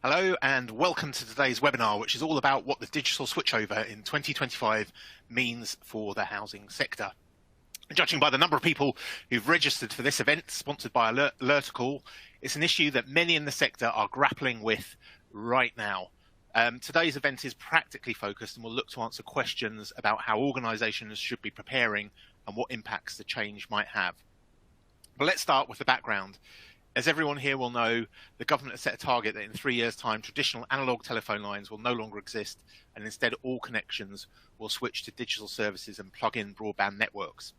Hello and welcome to today's webinar, which is all about what the digital switchover in 2025 means for the housing sector. And judging by the number of people who've registered for this event, sponsored by Alertacall, it's an issue that many in the sector are grappling with right now. Today's event is practically focused and will look to answer questions about how organisations should be preparing and what impacts the change might have. But let's start with the background. As everyone here will know, the government has set a target that in 3 years' time, traditional analogue telephone lines will no longer exist, and instead all connections will switch to digital services and plug-in broadband networks.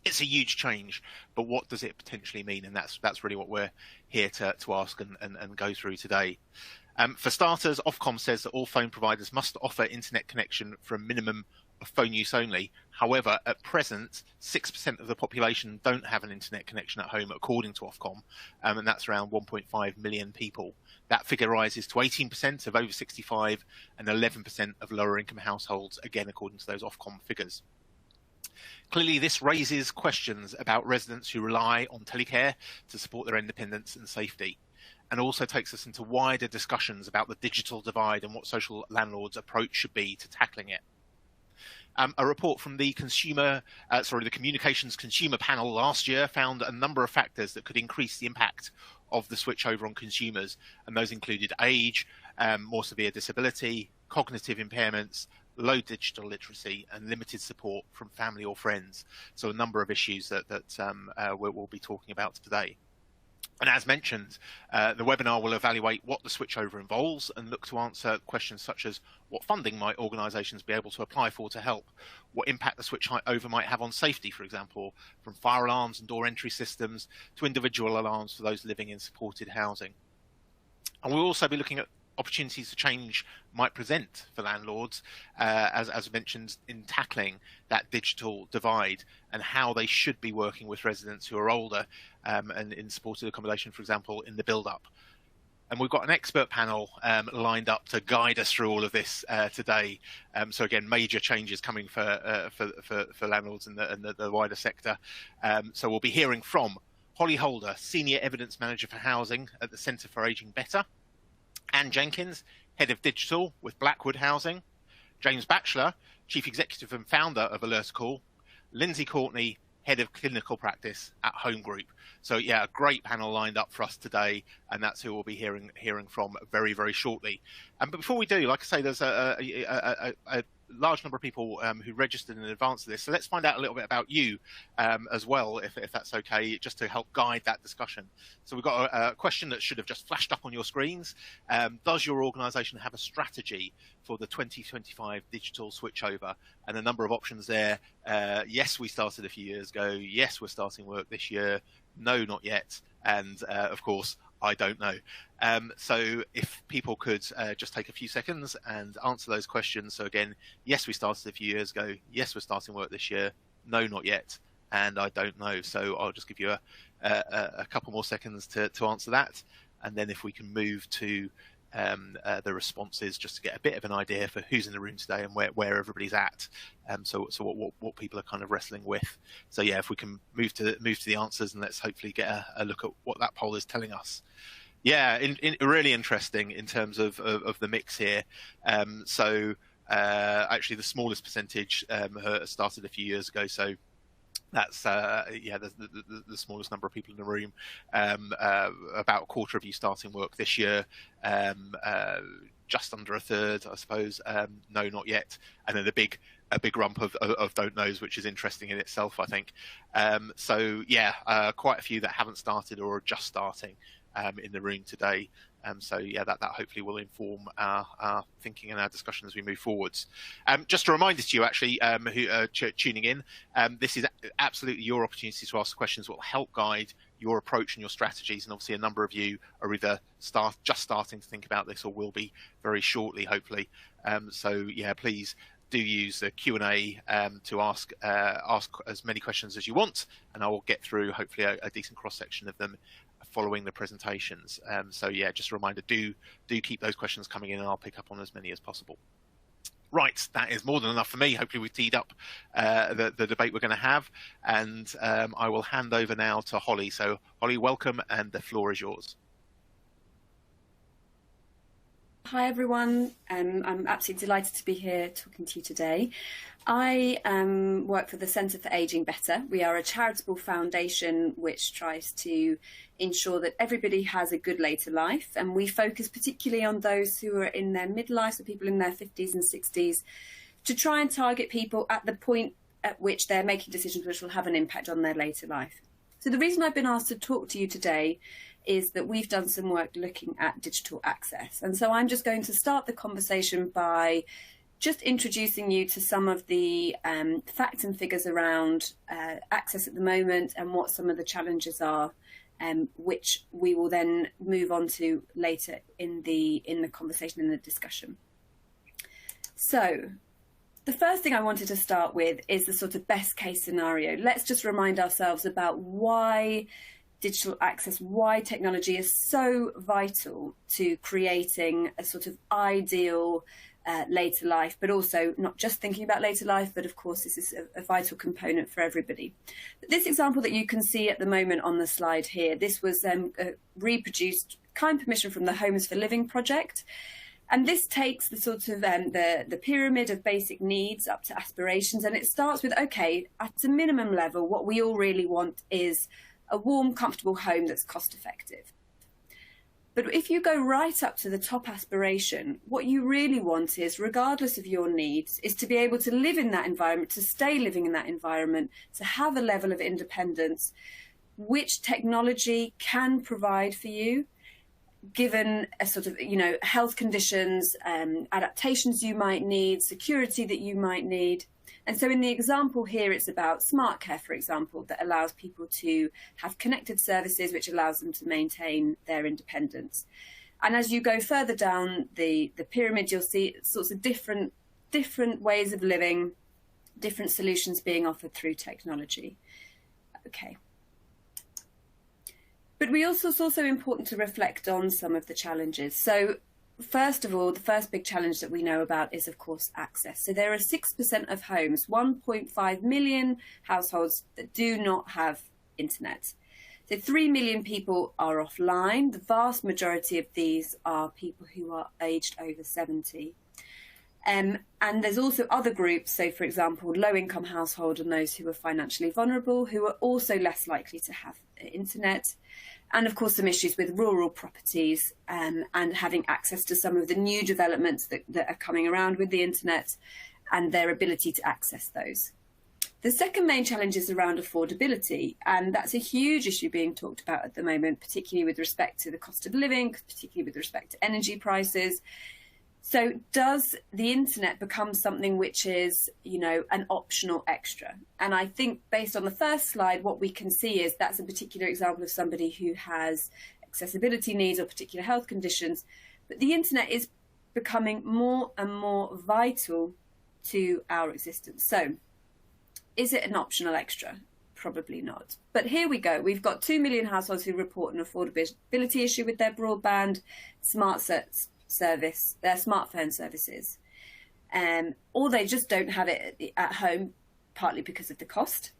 It's a huge change, but what does it potentially mean? And that's really what we're here to ask and go through today. For starters, Ofcom says that all phone providers must offer internet connection for a minimum of phone use only. However, at present, 6% of the population don't have an internet connection at home, according to Ofcom, and that's around 1.5 million people. That figure rises to 18% of over 65 and 11% of lower income households, again, according to those Ofcom figures. Clearly, this raises questions about residents who rely on telecare to support their independence and safety, and also takes us into wider discussions about the digital divide and what social landlords' approach should be to tackling it. A report from the Communications Consumer Panel last year found a number of factors that could increase the impact of the switchover on consumers, and those included age, more severe disability, cognitive impairments, low digital literacy, and limited support from family or friends. So a number of issues that we'll be talking about today. And as mentioned, the webinar will evaluate what the switchover involves and look to answer questions such as what funding might organisations be able to apply for to help, what impact the switchover might have on safety, for example, from fire alarms and door entry systems to individual alarms for those living in supported housing. And we'll also be looking at opportunities to change might present for landlords, as mentioned, in tackling that digital divide and how they should be working with residents who are older and in supported accommodation, for example, in the build-up. And we've got an expert panel lined up to guide us through all of this today. So again, major changes coming for landlords and the wider sector. So we'll be hearing from Holly Holder, Senior Evidence Manager for Housing at the Centre for Ageing Better, Anne Jenkins, Head of Digital with Blackwood Housing, James Batchelor, Chief Executive and Founder of Alertacall, Lindsay Courtney, Head of Clinical Practice at Home Group. So yeah, a great panel lined up for us today, and that's who we'll be hearing from very, very shortly. But before we do, like I say, there's a large number of people who registered in advance of this. So let's find out a little bit about you as well, if that's okay, just to help guide that discussion. So we've got a question that should have just flashed up on your screens. Does your organisation have a strategy for the 2025 digital switchover? And a number of options there. Yes, we started a few years ago. Yes, we're starting work this year. No, not yet. And of course, I don't know. So if people could just take a few seconds and answer those questions. So again, yes, we started a few years ago. Yes, we're starting work this year. No, not yet. And I don't know. So I'll just give you a couple more seconds to answer that. And then if we can move to the responses, just to get a bit of an idea for who's in the room today and where everybody's at. So what people are kind of wrestling with. So yeah, if we can move to the answers, and let's hopefully get a look at what that poll is telling us. Yeah, really interesting in terms of the mix here. Actually, the smallest percentage started a few years ago. So that's the smallest number of people in the room. About a quarter of you starting work this year. Just under a third, I suppose. No, not yet. And then a big rump of don't knows, which is interesting in itself, I think. Quite a few that haven't started or are just starting in the room today. That hopefully will inform our thinking and our discussion as we move forwards. Just a reminder to you, actually, who are tuning in, this is absolutely your opportunity to ask questions that will help guide your approach and your strategies. And obviously, a number of you are either just starting to think about this or will be very shortly, hopefully. Please do use the Q&A to ask as many questions as you want, and I will get through hopefully a decent cross-section of them following the presentations. Just a reminder, do keep those questions coming in, and I'll pick up on as many as possible. Right, that is more than enough for me. Hopefully we've teed up the debate we're going to have, and I will hand over now to Holly. So Holly, welcome, and the floor is yours. Hi everyone, I'm absolutely delighted to be here talking to you today. I work for the Centre for Ageing Better. We are a charitable foundation which tries to ensure that everybody has a good later life, and we focus particularly on those who are in their midlife, so people in their 50s and 60s, to try and target people at the point at which they're making decisions which will have an impact on their later life. So the reason I've been asked to talk to you today is that we've done some work looking at digital access. And so I'm just going to start the conversation by just introducing you to some of the facts and figures around access at the moment and what some of the challenges are, which we will then move on to later in the conversation, in the discussion. So the first thing I wanted to start with is the sort of best case scenario. Let's just remind ourselves about why digital access, why technology is so vital to creating a sort of ideal later life, but also not just thinking about later life, but of course this is a vital component for everybody. But this example that you can see at the moment on the slide here, this was reproduced, kind permission from the Homes for Living project. And this takes the sort of the pyramid of basic needs up to aspirations, and it starts with, okay, at a minimum level, what we all really want is a warm, comfortable home that's cost effective. But if you go right up to the top aspiration, what you really want is, regardless of your needs, is to be able to live in that environment, to stay living in that environment, to have a level of independence which technology can provide for you, given a sort of, health conditions, adaptations you might need, security that you might need. And so in the example here, it's about smart care, for example, that allows people to have connected services, which allows them to maintain their independence. And as you go further down the pyramid, you'll see sorts of different ways of living, different solutions being offered through technology. Okay. But it's also important to reflect on some of the challenges. So first of all, the first big challenge that we know about is, of course, access. So there are 6% of homes, 1.5 million households that do not have internet. So 3 million people are offline. The vast majority of these are people who are aged over 70. And there's also other groups, so for example, low-income household and those who are financially vulnerable, who are also less likely to have internet. And of course, some issues with rural properties and having access to some of the new developments that are coming around with the internet and their ability to access those. The second main challenge is around affordability, and that's a huge issue being talked about at the moment, particularly with respect to the cost of living, particularly with respect to energy prices. So does the internet become something which is, an optional extra? And I think based on the first slide, what we can see is that's a particular example of somebody who has accessibility needs or particular health conditions. But the internet is becoming more and more vital to our existence. So is it an optional extra? Probably not. But here we go. We've got 2 million households who report an affordability issue with their broadband, their smartphone services, or they just don't have it at home, partly because of the cost.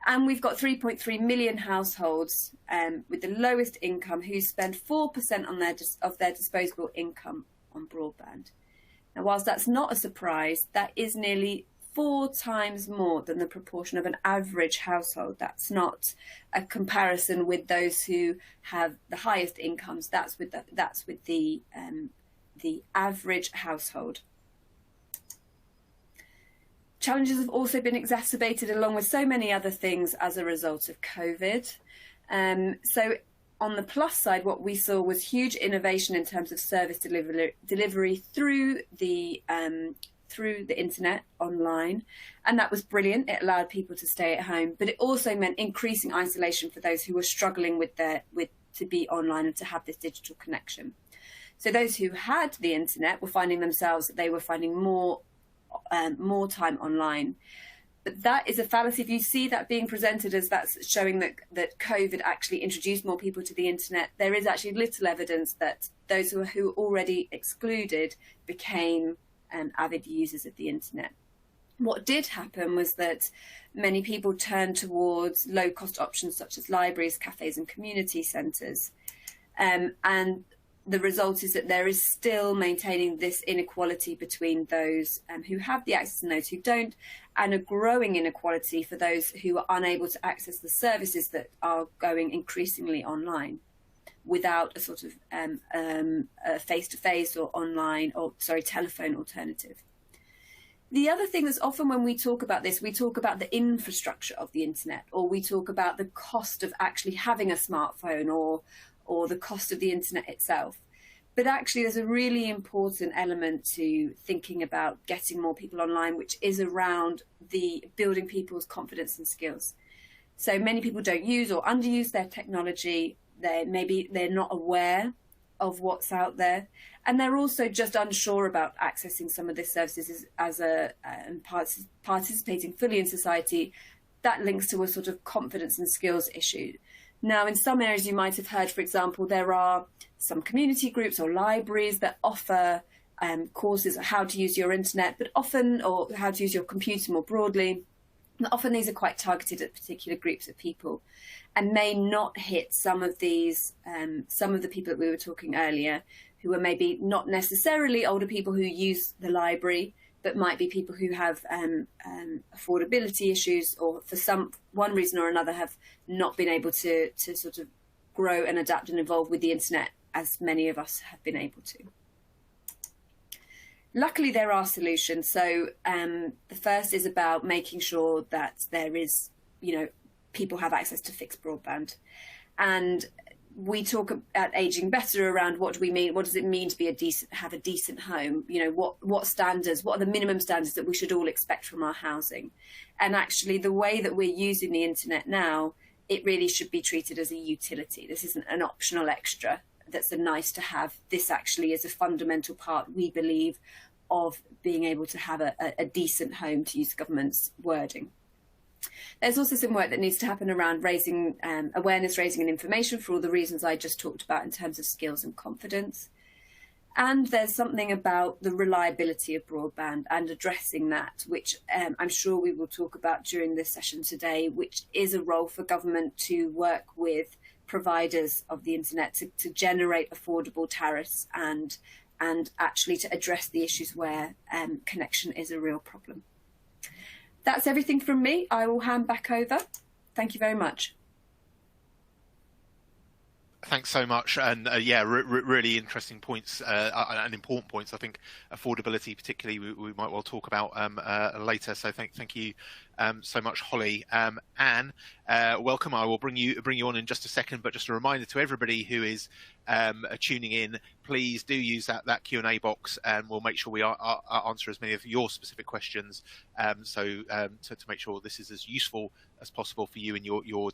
And we've got 3.3 million households with the lowest income who spend 4% of their disposable income on broadband. Now, whilst that's not a surprise, that is nearly 4 times more than the proportion of an average household. That's not a comparison with those who have the highest incomes. That's with the average household. Challenges have also been exacerbated along with so many other things as a result of COVID. So on the plus side, what we saw was huge innovation in terms of service delivery through the internet online, and that was brilliant. It allowed people to stay at home, but it also meant increasing isolation for those who were struggling to be online and to have this digital connection. So those who had the internet were finding themselves that they were finding more time online. But that is a fallacy. If you see that being presented as that's showing that COVID actually introduced more people to the internet, there is actually little evidence that those who were already excluded became avid users of the internet. What did happen was that many people turned towards low-cost options such as libraries, cafes and community centres. And the result is that there is still maintaining this inequality between those who have the access and those who don't, and a growing inequality for those who are unable to access the services that are going increasingly online without a sort of a face-to-face or online or telephone alternative. The other thing that's often when we talk about this, we talk about the infrastructure of the internet, or we talk about the cost of actually having a smartphone or the cost of the internet itself. But actually there's a really important element to thinking about getting more people online, which is around the building people's confidence and skills. So many people don't use or underuse their technology. They're not aware of what's out there, and they're also just unsure about accessing some of these services as participating fully in society. That links to a sort of confidence and skills issue. Now, in some areas you might have heard, for example, there are some community groups or libraries that offer courses on how to use your internet, but often, or how to use your computer more broadly. And often these are quite targeted at particular groups of people and may not hit some of the people that we were talking earlier, who are maybe not necessarily older people who use the library, but might be people who have affordability issues, or for one reason or another have not been able to sort of grow and adapt and evolve with the internet as many of us have been able to. Luckily, there are solutions. So the first is about making sure that there is, people have access to fixed broadband. And we talk at Aging Better around what do we mean? What does it mean to have a decent home? What standards? What are the minimum standards that we should all expect from our housing? And actually, the way that we're using the internet now, it really should be treated as a utility. This isn't an optional extra that's a nice to have. This actually is a fundamental part, we believe, of being able to have a decent home, to use government's wording. There's also some work that needs to happen around raising awareness, raising and information for all the reasons I just talked about in terms of skills and confidence. And there's something about the reliability of broadband and addressing that, which I'm sure we will talk about during this session today, which is a role for government to work with providers of the internet to generate affordable tariffs and actually to address the issues where connection is a real problem. That's everything from me. I will hand back over. Thank you very much. Thanks so much, and really interesting points and important points. I think affordability, particularly, we might well talk about later. So thank you so much, Holly. Anne, welcome. I will bring you on in just a second, but just a reminder to everybody who is tuning in, please do use that Q&A box, and we'll make sure we answer as many of your specific questions. To make sure this is as useful as possible for you in your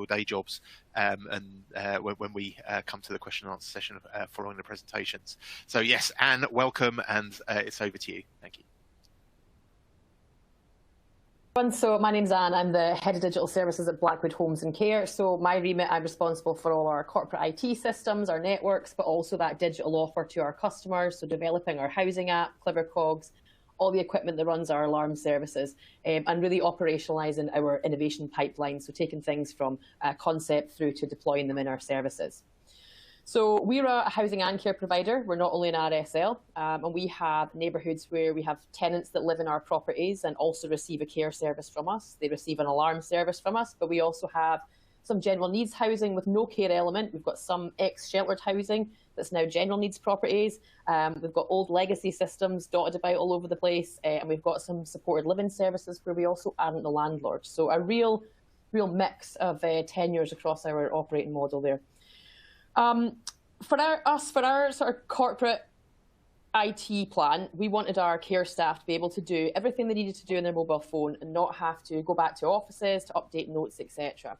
day jobs, when we come to the question and answer session following the presentations. So yes, Anne, welcome, and it's over to you. Thank you. So my name's Anne. I'm the Head of Digital Services at Blackwood Homes and Care. So my remit, I'm responsible for all our corporate IT systems, our networks, but also that digital offer to our customers. So developing our housing app, Clever Cogs, all the equipment that runs our alarm services, and really operationalising our innovation pipeline. So taking things from concept through to deploying them in our services. So we're a housing and care provider. We're not only an RSL, and we have neighbourhoods where we have tenants that live in our properties and also receive a care service from us. They receive an alarm service from us, but we also have some general needs housing with no care element. We've got some ex-sheltered housing that's now general needs properties. We've got old legacy systems dotted about all over the place, and we've got some supported living services where we also aren't the landlords. So a real mix of tenures across our operating model there. For our sort of corporate IT plan, we wanted our care staff to be able to do everything they needed to do on their mobile phone and not have to go back to offices to update notes, etc.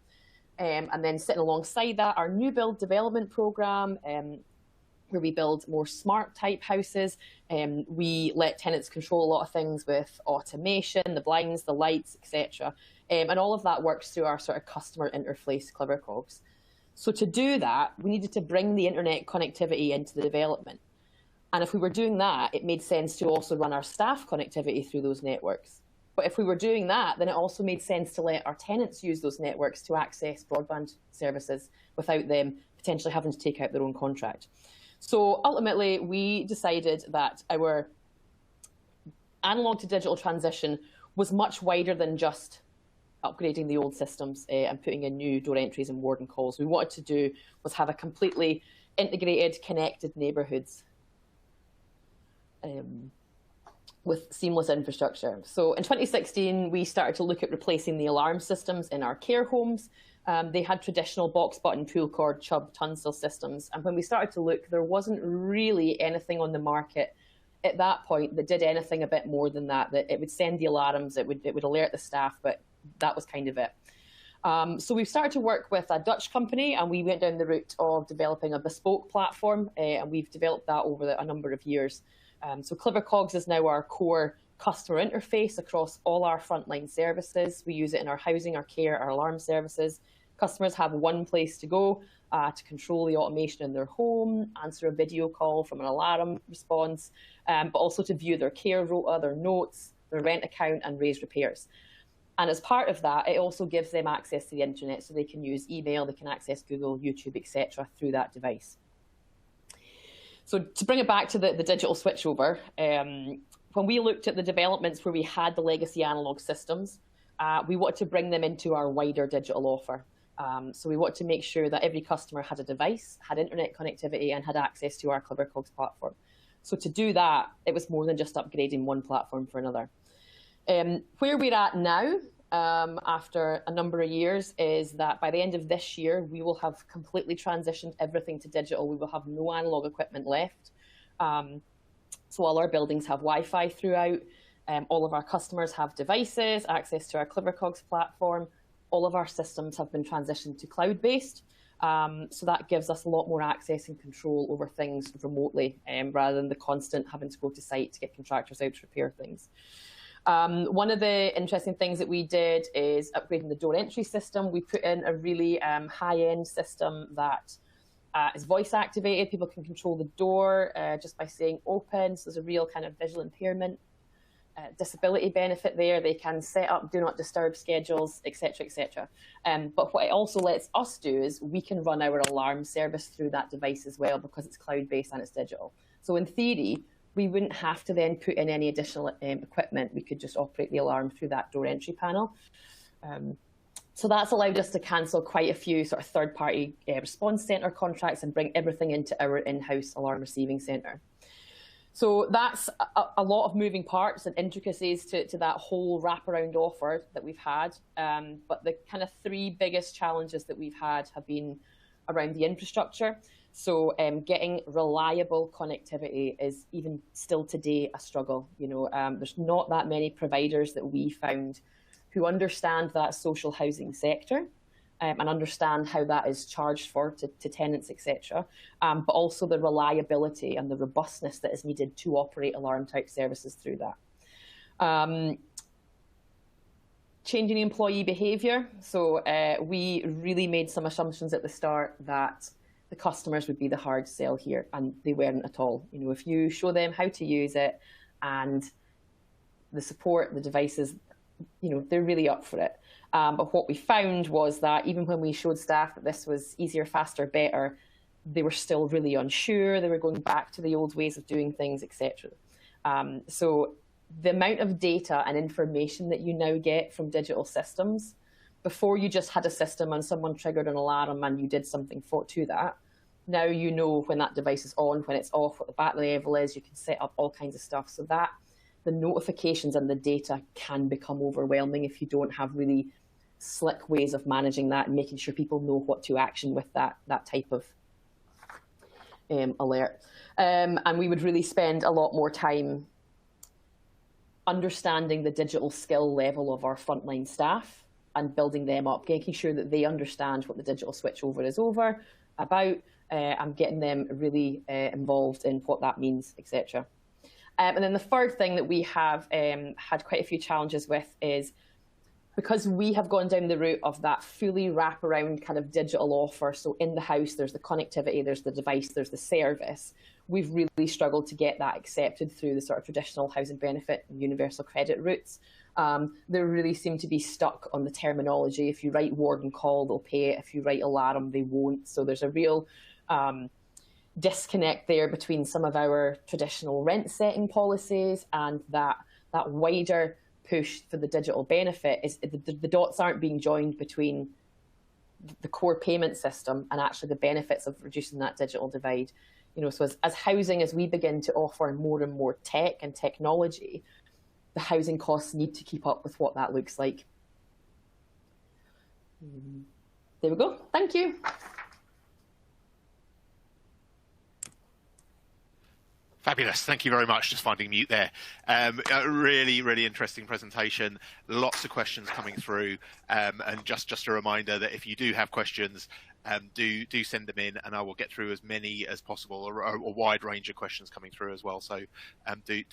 And then sitting alongside that, our new build development programme, where we build more smart type houses. We let tenants control a lot of things with automation, the blinds, the lights, etc. And all of that works through our sort of customer interface, Clever Cogs. So to do that, we needed to bring the internet connectivity into the development. And if we were doing that, it made sense to also run our staff connectivity through those networks. But if we were doing that, then it also made sense to let our tenants use those networks to access broadband services without them potentially having to take out their own contract. So ultimately, we decided that our analog to digital transition was much wider than just upgrading the old systems and putting in new door entries and warden calls. We wanted to do was have a completely integrated, connected neighbourhoods with seamless infrastructure. So in 2016, we started to look at replacing the alarm systems in our care homes. They had traditional box button, pull cord, Chubb, Tunstall systems. And when we started to look, there wasn't really anything on the market at that point that did anything a bit more than that, that it would send the alarms, it would alert the staff, but that was kind of it. So we started to work with a Dutch company, and we went down the route of developing a bespoke platform, and we've developed that over a number of years. So CleverCogs is now our core customer interface across all our frontline services. We use it in our housing, our care, our alarm services. Customers have one place to go to control the automation in their home, answer a video call from an alarm response, but also to view their care rota, their notes, their rent account, and raise repairs. And as part of that, it also gives them access to the internet, so they can use email, they can access Google, YouTube, etc. through that device. So to bring it back to the digital switchover, when we looked at the developments where we had the legacy analog systems, we wanted to bring them into our wider digital offer. So we wanted to make sure that every customer had a device, had internet connectivity, and had access to our CleverCogs platform. So to do that, it was more than just upgrading one platform for another. Where we're at now, after a number of years, is that by the end of this year, we will have completely transitioned everything to digital. We will have no analog equipment left. So all our buildings have Wi-Fi throughout. All of our customers have devices, access to our CleverCogs platform. All of our systems have been transitioned to cloud-based. So that gives us a lot more access and control over things remotely, rather than the constant having to go to site to get contractors out to repair things. One of the interesting things that we did is upgrading the door entry system. We put in a really high-end system that is voice activated. People can control the door just by saying open. So there's a real kind of visual impairment, disability benefit there. They can set up do not disturb schedules, etc., etc. But what it also lets us do is we can run our alarm service through that device as well, because it's cloud-based and it's digital. So in theory, we wouldn't have to then put in any additional equipment. We could just operate the alarm through that door entry panel. So that's allowed us to cancel quite a few sort of third-party response centre contracts and bring everything into our in-house alarm receiving centre. So that's a lot of moving parts and intricacies to that whole wraparound offer that we've had. But the kind of three biggest challenges that we've had have been around the infrastructure. So getting reliable connectivity is even still today a struggle. You know, there's not that many providers that we found who understand that social housing sector and understand how that is charged for to tenants, etc. But also the reliability and the robustness that is needed to operate alarm type services through that. Changing employee behaviour. So we really made some assumptions at the start that the customers would be the hard sell here, and they weren't at all. You know, if you show them how to use it and the support, the devices, you know, they're really up for it. But what we found was that even when we showed staff that this was easier, faster, better, they were still really unsure. They were going back to the old ways of doing things, etc. So the amount of data and information that you now get from digital systems, before you just had a system and someone triggered an alarm and you did something to that, now you know when that device is on, when it's off, what the battery level is. You can set up all kinds of stuff. So that the notifications and the data can become overwhelming if you don't have really slick ways of managing that and making sure people know what to action with that type of alert. And we would really spend a lot more time understanding the digital skill level of our frontline staff and building them up, making sure that they understand what the digital switchover is about, and getting them really involved in what that means, etc. And then the third thing that we have had quite a few challenges with is, because we have gone down the route of that fully wraparound kind of digital offer, so in the house there's the connectivity, there's the device, there's the service, we've really struggled to get that accepted through the sort of traditional housing benefit and universal credit routes. They really seem to be stuck on the terminology. If you write warden call, they'll pay it. If you write alarm, they won't. So there's a real disconnect there between some of our traditional rent setting policies and that wider push for the digital benefit. Is the dots aren't being joined between the core payment system and actually the benefits of reducing that digital divide. So as housing, as we begin to offer more and more tech and technology, the housing costs need to keep up with what that looks like. There we go. Thank you. Fabulous. Thank you very much. Just finding mute there. A really, really interesting presentation. Lots of questions coming through. And just a reminder that if you do have questions, do send them in, and I will get through as many as possible, or a wide range of questions coming through as well. So do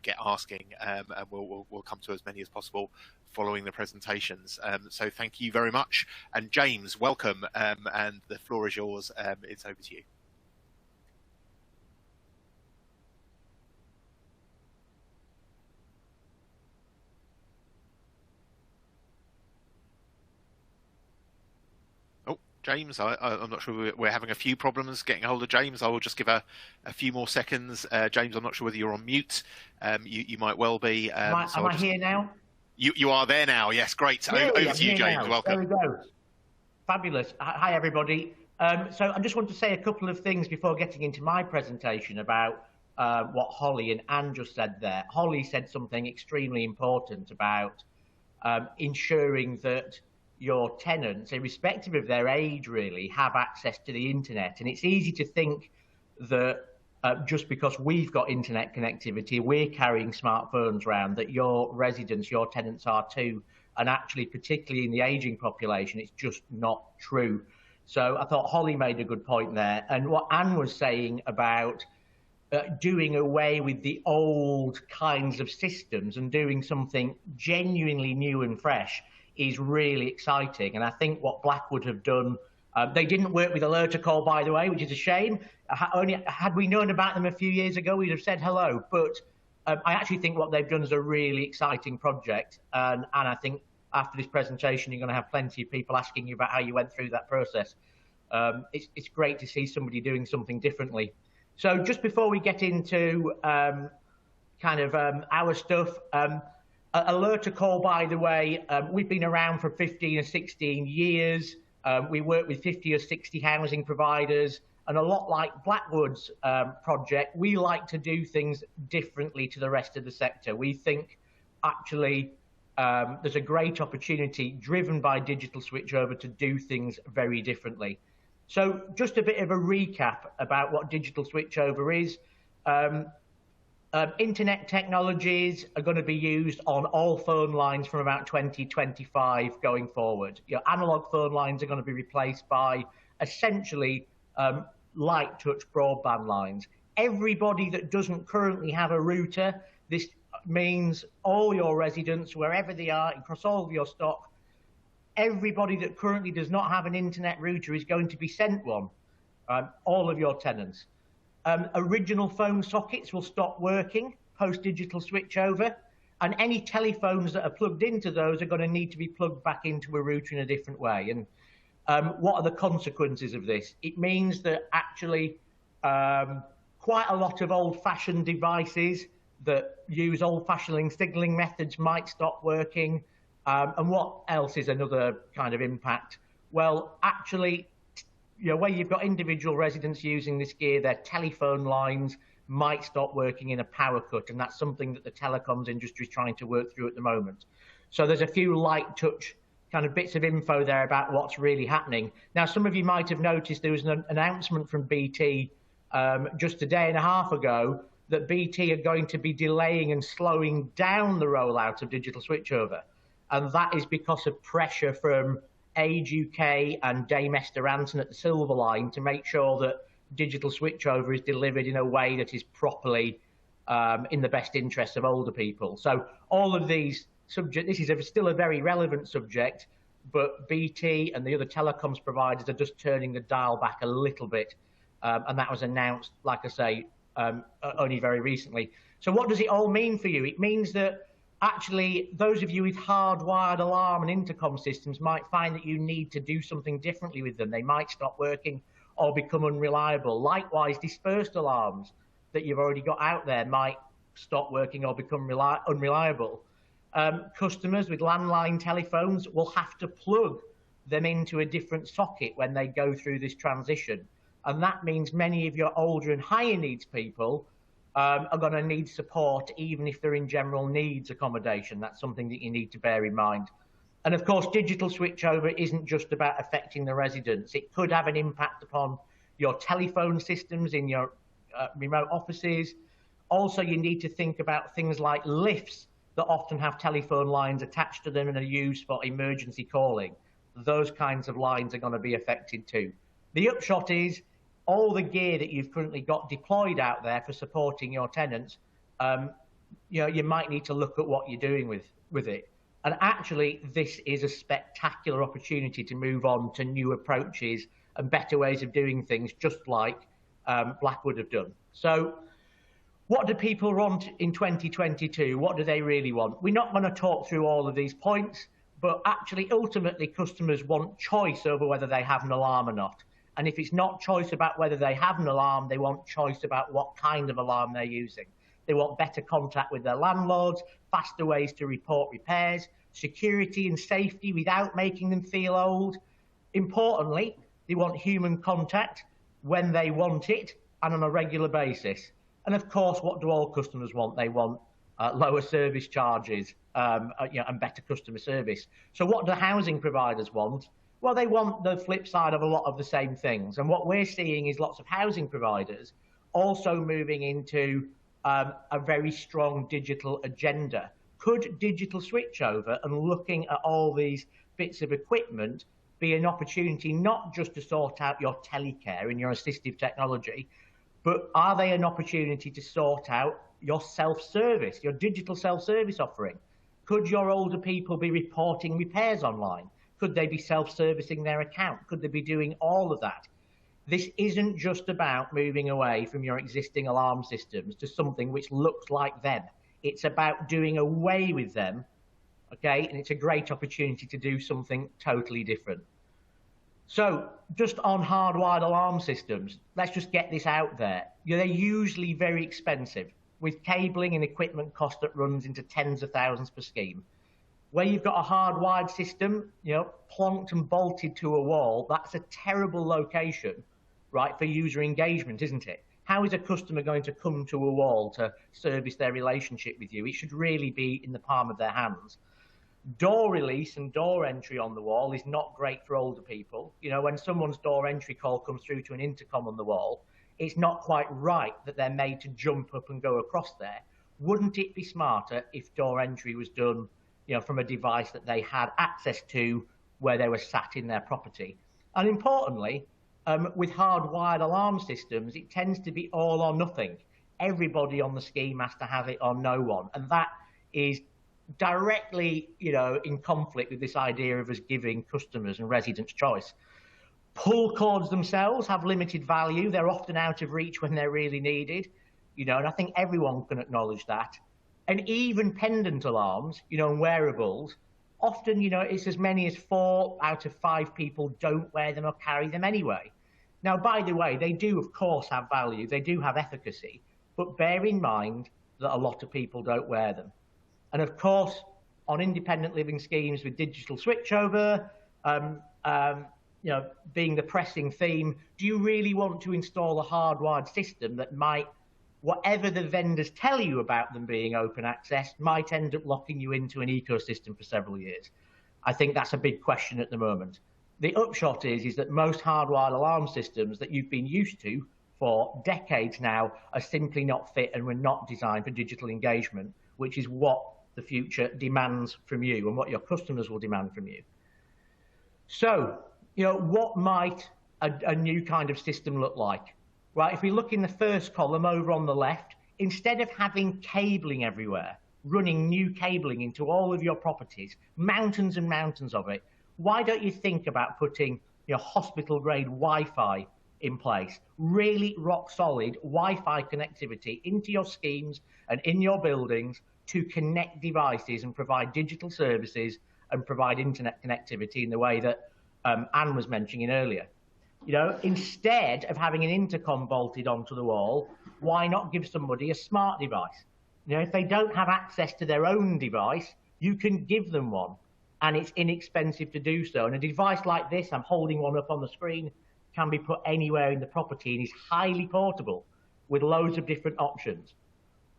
get asking, and we'll come to as many as possible following the presentations. So thank you very much. And James, welcome. And the floor is yours. It's over to you. James, I'm not sure. We're having a few problems getting a hold of James. I will just give a few more seconds. James, I'm not sure whether you're on mute. You might well be. Am I here now? You are there now. Yes, great. Over to you, James. Now. Welcome. There we go. Fabulous. Hi, everybody. So I just want to say a couple of things before getting into my presentation about what Holly and Anne just said there. Holly said something extremely important about ensuring that your tenants, irrespective of their age, really have access to the internet. And it's easy to think that just because we've got internet connectivity, we're carrying smartphones around, that your residents, your tenants are too. And actually, particularly in the aging population, it's just not true. So I thought Holly made a good point there. And what Anne was saying about doing away with the old kinds of systems and doing something genuinely new and fresh is really exciting. And I think what Blackwood have done, they didn't work with Alertacall, by the way, which is a shame. Only had we known about them a few years ago, we'd have said hello. But I actually think what they've done is a really exciting project. And I think after this presentation, you're going to have plenty of people asking you about how you went through that process. It's great to see somebody doing something differently. So just before we get into our stuff, Alertacall, by the way, we've been around for 15 or 16 years. We work with 50 or 60 housing providers, and a lot like Blackwood's project, we like to do things differently to the rest of the sector. We think actually there's a great opportunity driven by digital switchover to do things very differently. So just a bit of a recap about what digital switchover is. Internet technologies are going to be used on all phone lines from about 2025 going forward. Analog phone lines are going to be replaced by essentially light touch broadband lines. Everybody that doesn't currently have a router, this means all your residents, wherever they are, across all of your stock, everybody that currently does not have an internet router is going to be sent one, all of your tenants. Original phone sockets will stop working post-digital switchover, and any telephones that are plugged into those are going to need to be plugged back into a router in a different way. And what are the consequences of this? It means that actually quite a lot of old-fashioned devices that use old-fashioned signaling methods might stop working. And what else is another kind of impact? Well, actually, where you've got individual residents using this gear, their telephone lines might stop working in a power cut, and that's something that the telecoms industry is trying to work through at the moment. So there's a few light touch kind of bits of info there about what's really happening. Now, some of you might have noticed there was an announcement from BT just a day and a half ago that BT are going to be delaying and slowing down the rollout of digital switchover. And that is because of pressure from Age UK and Dame Esther Ranson at the Silver Line to make sure that digital switchover is delivered in a way that is properly in the best interests of older people. So all of these subjects, this is still a very relevant subject, but BT and the other telecoms providers are just turning the dial back a little bit. And that was announced, like I say, only very recently. So what does it all mean for you? It means that actually, those of you with hardwired alarm and intercom systems might find that you need to do something differently with them. They might stop working, or become unreliable. Likewise, dispersed alarms that you've already got out there might stop working or become unreliable. Customers with landline telephones will have to plug them into a different socket when they go through this transition. And that means many of your older and higher needs people are going to need support, even if they're in general needs accommodation. That's something that you need to bear in mind. And of course, digital switchover isn't just about affecting the residents. It could have an impact upon your telephone systems in your remote offices. Also, you need to think about things like lifts that often have telephone lines attached to them and are used for emergency calling. Those kinds of lines are going to be affected too. The upshot is all the gear that you've currently got deployed out there for supporting your tenants, you might need to look at what you're doing with it. And actually, this is a spectacular opportunity to move on to new approaches and better ways of doing things, just like Blackwood have done. So what do people want in 2022? What do they really want? We're not going to talk through all of these points, but actually, ultimately, customers want choice over whether they have an alarm or not. And if it's not choice about whether they have an alarm, they want choice about what kind of alarm they're using. They want better contact with their landlords, faster ways to report repairs, security and safety without making them feel old. Importantly, they want human contact when they want it and on a regular basis. And of course, what do all customers want? They want lower service charges and better customer service. So what do housing providers want? Well, they want the flip side of a lot of the same things. And what we're seeing is lots of housing providers also moving into a very strong digital agenda. Could digital switchover and looking at all these bits of equipment be an opportunity not just to sort out your telecare and your assistive technology, but are they an opportunity to sort out your self-service, your digital self-service offering? Could your older people be reporting repairs online? Could they be self-servicing their account? Could they be doing all of that? This isn't just about moving away from your existing alarm systems to something which looks like them. It's about doing away with them, okay? And it's a great opportunity to do something totally different. So just on hardwired alarm systems, let's just get this out there. They're usually very expensive, with cabling and equipment cost that runs into tens of thousands per scheme. Where you've got a hardwired system, plonked and bolted to a wall, that's a terrible location, right, for user engagement, isn't it? How is a customer going to come to a wall to service their relationship with you? It should really be in the palm of their hands. Door release and door entry on the wall is not great for older people. When someone's door entry call comes through to an intercom on the wall, it's not quite right that they're made to jump up and go across there. Wouldn't it be smarter if door entry was done from a device that they had access to where they were sat in their property? And importantly, with hardwired alarm systems, it tends to be all or nothing. Everybody on the scheme has to have it or no one. And that is directly, in conflict with this idea of us giving customers and residents choice. Pull cords themselves have limited value. They're often out of reach when they're really needed, and I think everyone can acknowledge that. And even pendant alarms, and wearables, often, it's as many as 4 out of 5 people don't wear them or carry them anyway. Now, by the way, they do, of course, have value. They do have efficacy, but bear in mind that a lot of people don't wear them. And of course, on independent living schemes with digital switchover, being the pressing theme, do you really want to install a hardwired system that might, whatever the vendors tell you about them being open access, might end up locking you into an ecosystem for several years? I think that's a big question at the moment. The upshot is that most hardwired alarm systems that you've been used to for decades now are simply not fit and were not designed for digital engagement, which is what the future demands from you and what your customers will demand from you. So, what might a new kind of system look like? Right, if we look in the first column over on the left, instead of having cabling everywhere, running new cabling into all of your properties, mountains and mountains of it, why don't you think about putting hospital-grade Wi-Fi in place? Really rock-solid Wi-Fi connectivity into your schemes and in your buildings to connect devices and provide digital services and provide internet connectivity in the way that Anne was mentioning earlier. You know, instead of having an intercom bolted onto the wall, why not give somebody a smart device? You know, if they don't have access to their own device, you can give them one, and it's inexpensive to do so. And a device like this, I'm holding one up on the screen, can be put anywhere in the property and is highly portable with loads of different options.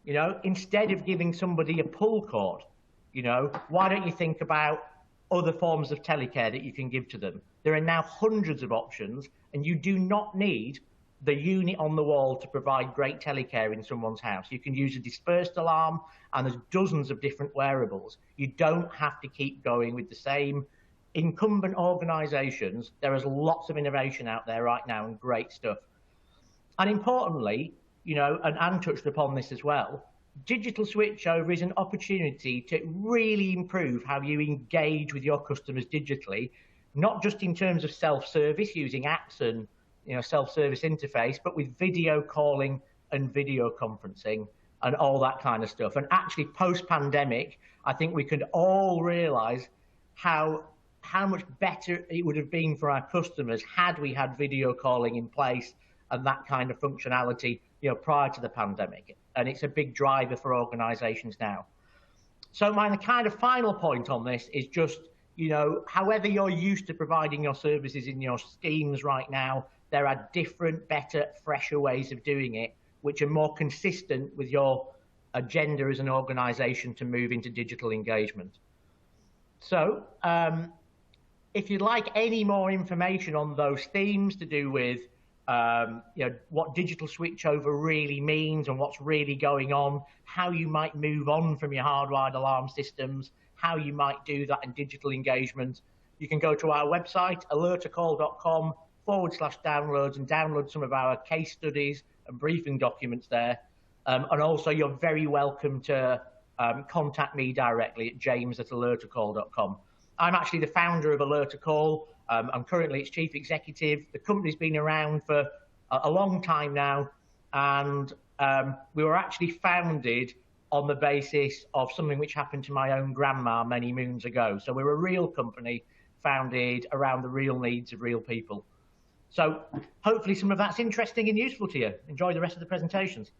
You know, instead of giving somebody a pull cord, you know, why don't you think about other forms of telecare that you can give to them? There are now hundreds of options, and you do not need the unit on the wall to provide great telecare in someone's house. You can use a dispersed alarm, and there's dozens of different wearables. You don't have to keep going with the same incumbent organisations. There is lots of innovation out there right now and great stuff. And importantly, you know, and Anne touched upon this as well, digital switchover is an opportunity to really improve how you engage with your customers digitally, not just in terms of self-service using apps and, you know, self-service interface, but with video calling and video conferencing and all that kind of stuff. And actually, post-pandemic, I think we could all realise how much better it would have been for our customers had we had video calling in place and that kind of functionality, you know, prior to the pandemic. And it's a big driver for organisations now. So my kind of final point on this is just, you know, however you're used to providing your services in your schemes right now, there are different, better, fresher ways of doing it, which are more consistent with your agenda as an organisation to move into digital engagement. So if you'd like any more information on those themes to do with you know, what digital switchover really means and what's really going on, how you might move on from your hardwired alarm systems, how you might do that in digital engagement, you can go to our website, alertacall.com/downloads, and download some of our case studies and briefing documents there. And also, you're very welcome to contact me directly at james@alertacall.com. I'm actually the founder of Alertacall. I'm currently its chief executive. The company's been around for a long time now, and we were actually founded on the basis of something which happened to my own grandma many moons ago. So we're a real company founded around the real needs of real people. So hopefully some of that's interesting and useful to you. Enjoy the rest of the presentations.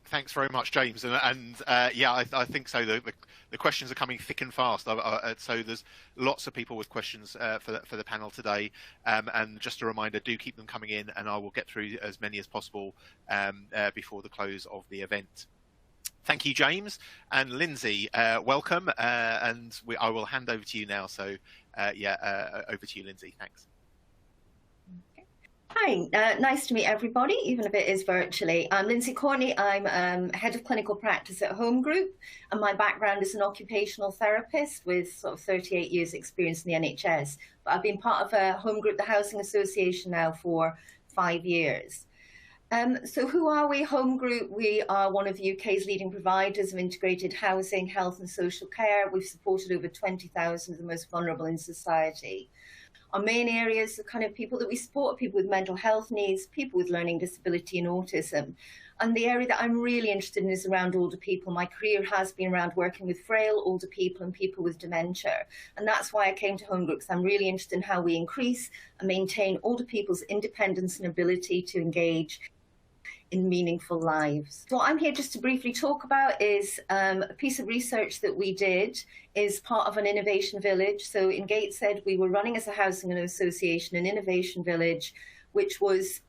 Thanks very much, James. And yeah, I think so. The questions are coming thick and fast. So there's lots of people with questions for the panel today. And just a reminder, do keep them coming in, and I will get through as many as possible before the close of the event. Thank you, James. And Lindsay, welcome. And I will hand over to you now. So yeah, over to you, Lindsay. Thanks. Hi, nice to meet everybody, even if it is virtually. I'm Lindsay Corney. I'm head of clinical practice at Home Group, and my background is an occupational therapist with sort of 38 years experience in the NHS. But I've been part of Home Group, the Housing Association, now for 5 years. So who are we? Home Group, we are one of the UK's leading providers of integrated housing, health and social care. We've supported over 20,000 of the most vulnerable in society. Our main areas are kind of people that we support, people with mental health needs, people with learning disability and autism. And the area that I'm really interested in is around older people. My career has been around working with frail older people and people with dementia. And that's why I came to Home Group, because I'm really interested in how we increase and maintain older people's independence and ability to engage in meaningful lives. So what I'm here just to briefly talk about is a piece of research that we did is part of an innovation village. So in Gateshead, we were running as a housing association an innovation village, which was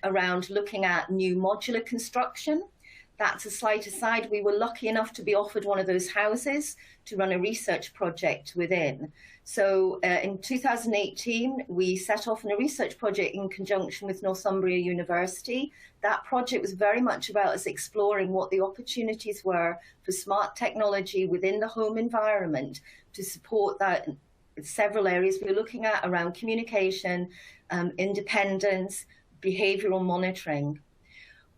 around looking at new modular construction. That's a slight aside. We were lucky enough to be offered one of those houses to run a research project within. So in 2018, we set off on a research project in conjunction with Northumbria University. That project was very much about us exploring what the opportunities were for smart technology within the home environment to support that in several areas we were looking at around communication, independence, behavioural monitoring.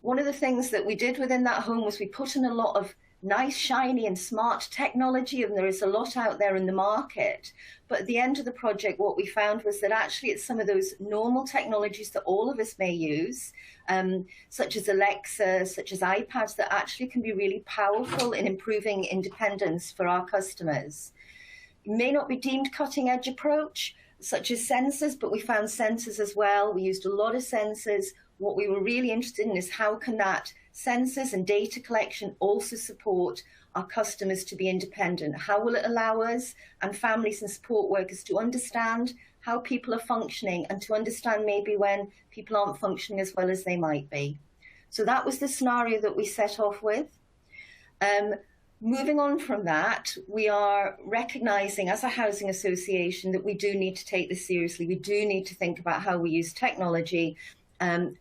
One of the things that we did within that home was we put in a lot of nice, shiny and smart technology, and there is a lot out there in the market. But at the end of the project, what we found was that actually it's some of those normal technologies that all of us may use, such as Alexa, such as iPads, that actually can be really powerful in improving independence for our customers. It may not be deemed cutting edge approach, such as sensors, but we found sensors as well. We used a lot of sensors. What we were really interested in is how can that sensors and data collection also support our customers to be independent? How will it allow us and families and support workers to understand how people are functioning and to understand maybe when people aren't functioning as well as they might be? So that was the scenario that we set off with. Moving on from that, we are recognising as a housing association that we do need to take this seriously. We do need to think about how we use technology and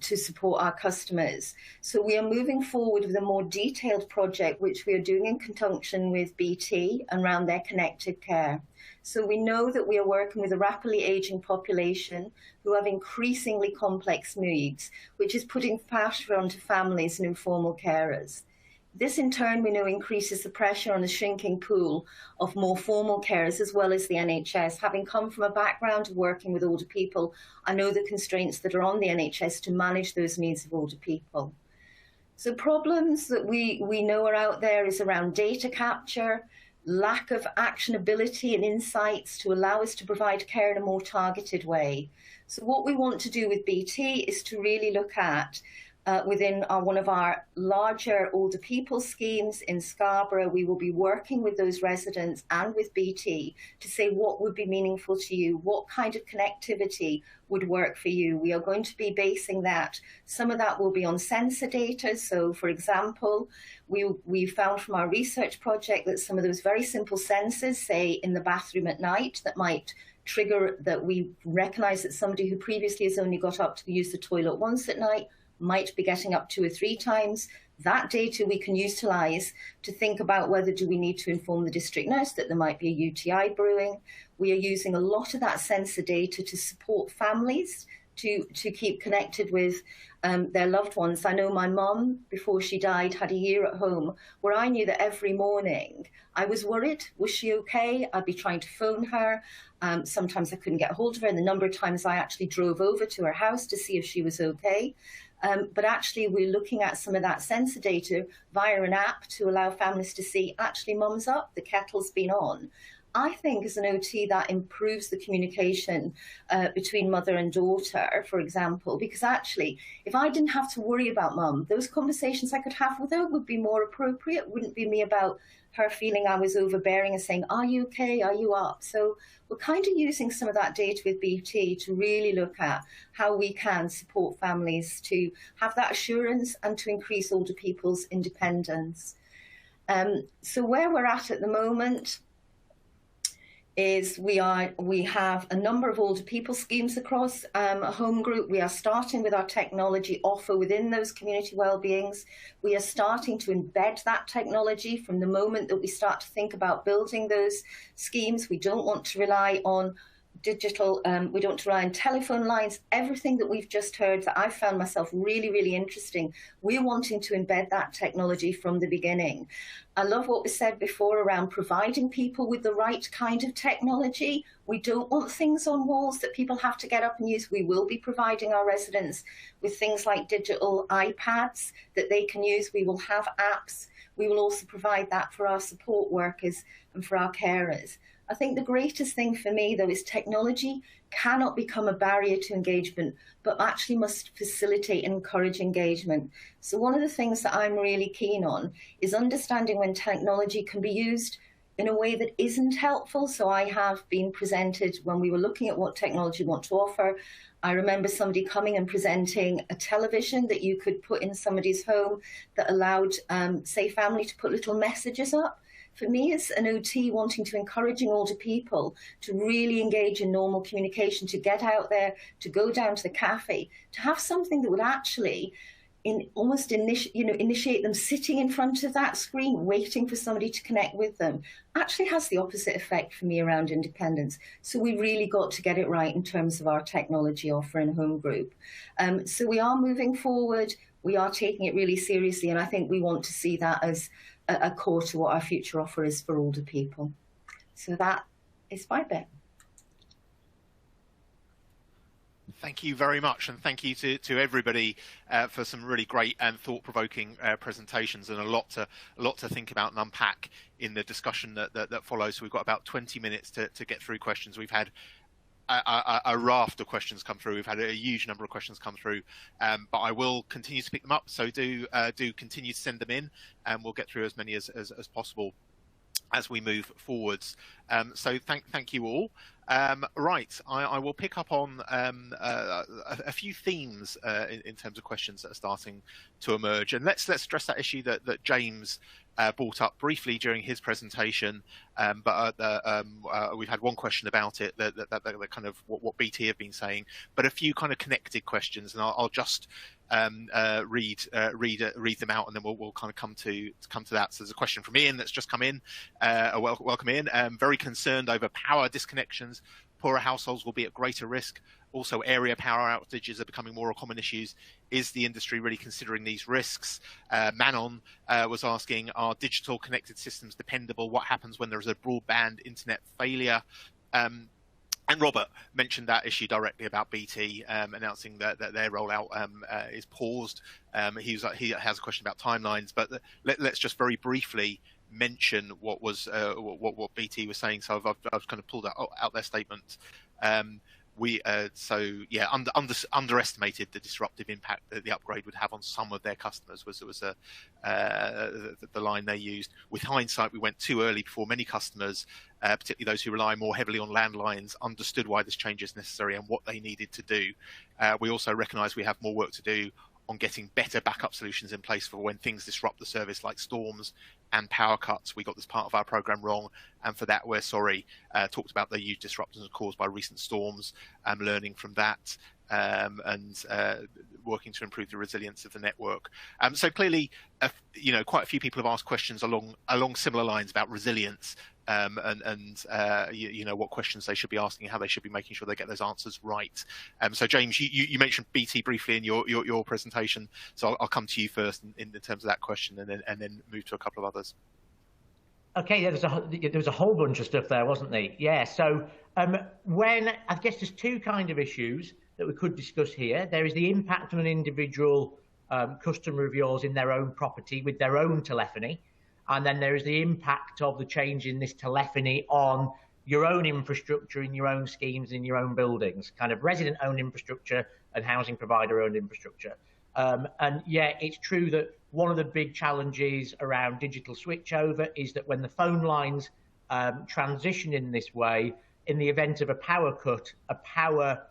to support our customers. So we are moving forward with a more detailed project, which we are doing in conjunction with BT around their connected care. So we know that we are working with a rapidly ageing population who have increasingly complex needs, which is putting pressure onto families and informal carers. This, in turn, we know increases the pressure on the shrinking pool of more formal carers as well as the NHS. Having come from a background of working with older people, I know the constraints that are on the NHS to manage those needs of older people. So problems that we know are out there is around data capture, lack of actionability and insights to allow us to provide care in a more targeted way. So what we want to do with BT is to really look at within one of our larger older people schemes in Scarborough, we will be working with those residents and with BT to say what would be meaningful to you, what kind of connectivity would work for you. We are going to be basing that. Some of that will be on sensor data. So, for example, we found from our research project that some of those very simple sensors, say in the bathroom at night, that might trigger that we recognise that somebody who previously has only got up to use the toilet once at night might be getting up 2 or 3 times. That data we can utilise to think about whether do we need to inform the district nurse that there might be a UTI brewing. We are using a lot of that sensor data to support families to keep connected with their loved ones. I know my mum, before she died, had a year at home where I knew that every morning I was worried. Was she okay? I'd be trying to phone her. Sometimes I couldn't get hold of her. And the number of times I actually drove over to her house to see if she was okay. But actually, we're looking at some of that sensor data via an app to allow families to see, actually, mum's up, the kettle's been on. I think as an OT, that improves the communication between mother and daughter, for example, because actually, if I didn't have to worry about mum, those conversations I could have with her would be more appropriate, wouldn't be me about her feeling I was overbearing and saying, are you okay, are you up? So we're kind of using some of that data with BT to really look at how we can support families to have that assurance and to increase older people's independence. So where we're at the moment is we have a number of older people schemes across a home group. We are starting with our technology offer within those community wellbeings. We are starting to embed that technology from the moment that we start to think about building those schemes. We don't want to rely on digital, we don't rely on telephone lines. Everything that we've just heard that I found myself really, really interesting, we're wanting to embed that technology from the beginning. I love what was said before around providing people with the right kind of technology. We don't want things on walls that people have to get up and use. We will be providing our residents with things like digital iPads that they can use. We will have apps. We will also provide that for our support workers and for our carers. I think the greatest thing for me, though, is technology cannot become a barrier to engagement, but actually must facilitate and encourage engagement. So one of the things that I'm really keen on is understanding when technology can be used in a way that isn't helpful. So I have been presented, when we were looking at what technology we want to offer, I remember somebody coming and presenting a television that you could put in somebody's home that allowed, say, family to put little messages up. For me, as an OT, wanting to encouraging older people to really engage in normal communication, to get out there, to go down to the cafe, to have something that would actually initiate them sitting in front of that screen, waiting for somebody to connect with them, actually has the opposite effect for me around independence. So we really got to get it right in terms of our technology offer in home group. So we are moving forward. We are taking it really seriously, and I think we want to see that as a core to what our future offer is for older people. So that is my bit. Thank you very much, and thank you to everybody for some really great and thought-provoking presentations, and a lot to think about and unpack in the discussion that follows. So we've got about 20 minutes to get through questions. We've had a raft of questions come through. We've had a huge number of questions come through, but I will continue to pick them up. So do continue to send them in, and we'll get through as many as possible as we move forwards. So thank you all. Right, I will pick up on a few themes in terms of questions that are starting to emerge, and let's address that issue that James brought up briefly during his presentation. But we've had one question about it, that kind of what BT have been saying, but a few kind of connected questions, and I'll just read them out, and then we'll kind of come to that. So there's a question from Ian that's just come in. Welcome Ian. Very concerned over power disconnections. Poorer households will be at greater risk. Also, area power outages are becoming more common issues. Is the industry really considering these risks? Manon was asking, are digital connected systems dependable? What happens when there is a broadband internet failure? And Robert mentioned that issue directly about BT announcing that their rollout is paused. He has a question about timelines, but let's just very briefly mention what BT was saying. So I've kind of pulled out their statement. Underestimated the disruptive impact that the upgrade would have on some of their customers was the line they used. With hindsight, we went too early before many customers, particularly those who rely more heavily on landlines, understood why this change is necessary and what they needed to do. We also recognise we have more work to do on getting better backup solutions in place for when things disrupt the service, like storms and power cuts. We got this part of our programme wrong, and for that we're sorry. Talked about the huge disruptions caused by recent storms, learning from that, and working to improve the resilience of the network. So clearly, quite a few people have asked questions along similar lines about resilience, and what questions they should be asking, how they should be making sure they get those answers right. So James, you mentioned BT briefly in your presentation, so I'll come to you first in terms of that question, and then move to a couple of others. Okay, yeah, there was a whole bunch of stuff there, wasn't there? Yeah. So when I guess there's two kind of issues that we could discuss here. There is the impact on an individual customer of yours in their own property with their own telephony. And then there is the impact of the change in this telephony on your own infrastructure in your own schemes in your own buildings, kind of resident-owned infrastructure and housing provider-owned infrastructure. And yeah, it's true that one of the big challenges around digital switchover is that when the phone lines transition in this way, in the event of a power cut, power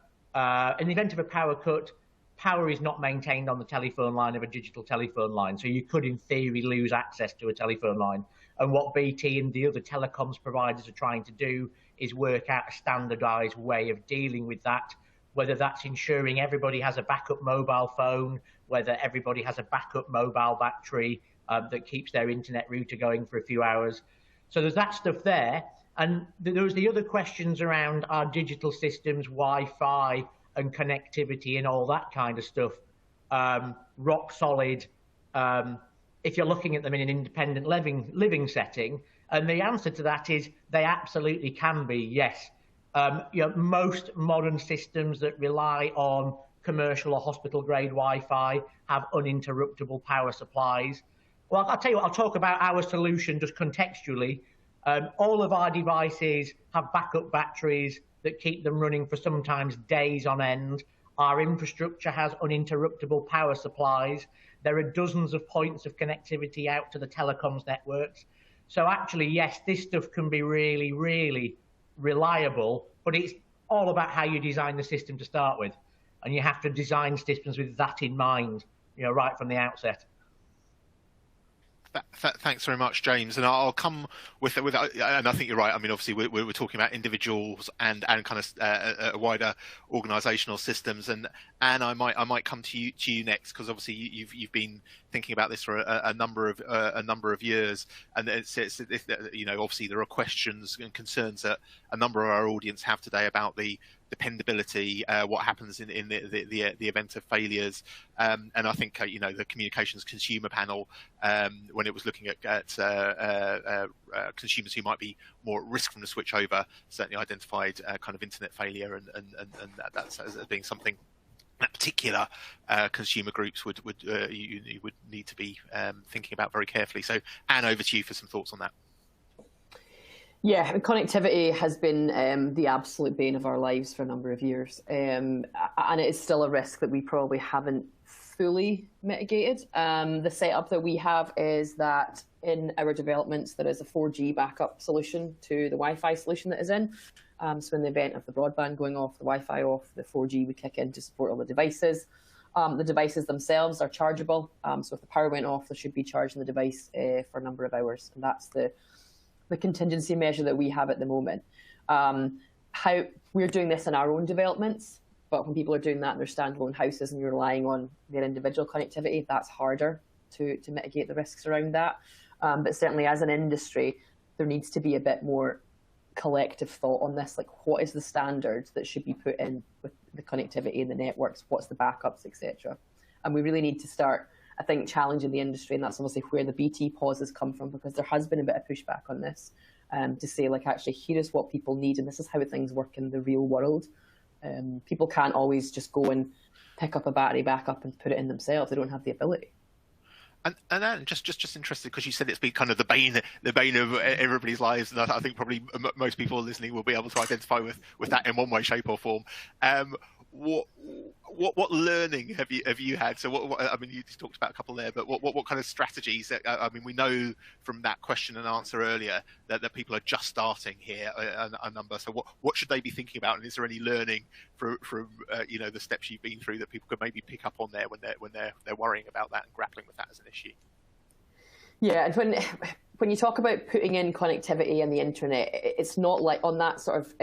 is not maintained on the telephone line of a digital telephone line. So you could, in theory, lose access to a telephone line. And what BT and the other telecoms providers are trying to do is work out a standardised way of dealing with that, whether that's ensuring everybody has a backup mobile phone, whether everybody has a backup mobile battery that keeps their internet router going for a few hours. So there's that stuff there. And there was the other questions around our digital systems, Wi-Fi and connectivity and all that kind of stuff, rock solid, if you're looking at them in an independent living setting. And the answer to that is they absolutely can be, yes. Most modern systems that rely on commercial or hospital-grade Wi-Fi have uninterruptible power supplies. Well, I'll tell you what, I'll talk about our solution just contextually. All of our devices have backup batteries that keep them running for sometimes days on end. Our infrastructure has uninterruptible power supplies. There are dozens of points of connectivity out to the telecoms networks. So actually, yes, this stuff can be really, really reliable, but it's all about how you design the system to start with. And you have to design systems with that in mind, right from the outset. Thanks very much, James. And I'll come with and I think you're right. I mean, obviously, we're talking about individuals and kind of wider organisational systems. And I might come to you next, because obviously you've been thinking about this for a number of years, and it's obviously there are questions and concerns that a number of our audience have today about the dependability, what happens in the event of failures, and I think the Communications Consumer Panel, when it was looking at consumers who might be more at risk from the switchover, certainly identified kind of internet failure and that's as being something that particular consumer groups would need to be thinking about very carefully. So, Anne, over to you for some thoughts on that. Yeah, connectivity has been the absolute bane of our lives for a number of years, and it is still a risk that we probably haven't fully mitigated. The setup that we have is that in our developments there is a 4G backup solution to the Wi-Fi solution that is in. So in the event of the broadband going off, the Wi-Fi off, the 4G would kick in to support all the devices. The devices themselves are chargeable, so if the power went off, there should be charging the device for a number of hours, and that's the contingency measure that we have at the moment. How we're doing this in our own developments, but when people are doing that in their standalone houses and you're relying on their individual connectivity, that's harder to mitigate the risks around that. But certainly as an industry, there needs to be a bit more collective thought on this, like what is the standard that should be put in with the connectivity and the networks, what's the backups, etc. And we really need to start, I think, challenging the industry, and that's obviously where the BT pauses come from, because there has been a bit of pushback on this, to say, like, actually, here is what people need, and this is how things work in the real world. People can't always just go and pick up a battery backup and put it in themselves. They don't have the ability. And then just interested, because you said it's been kind of the bane of everybody's lives, and I think probably most people listening will be able to identify with that in one way, shape, or form. What learning have you had? So what I mean, you talked about a couple there, but what kind of strategies? I mean, we know from that question and answer earlier that people are just starting here a number. So what should they be thinking about? And is there any learning from the steps you've been through that people could maybe pick up on there when they're worrying about that and grappling with that as an issue? Yeah, and when you talk about putting in connectivity and the internet, it's not like on that sort of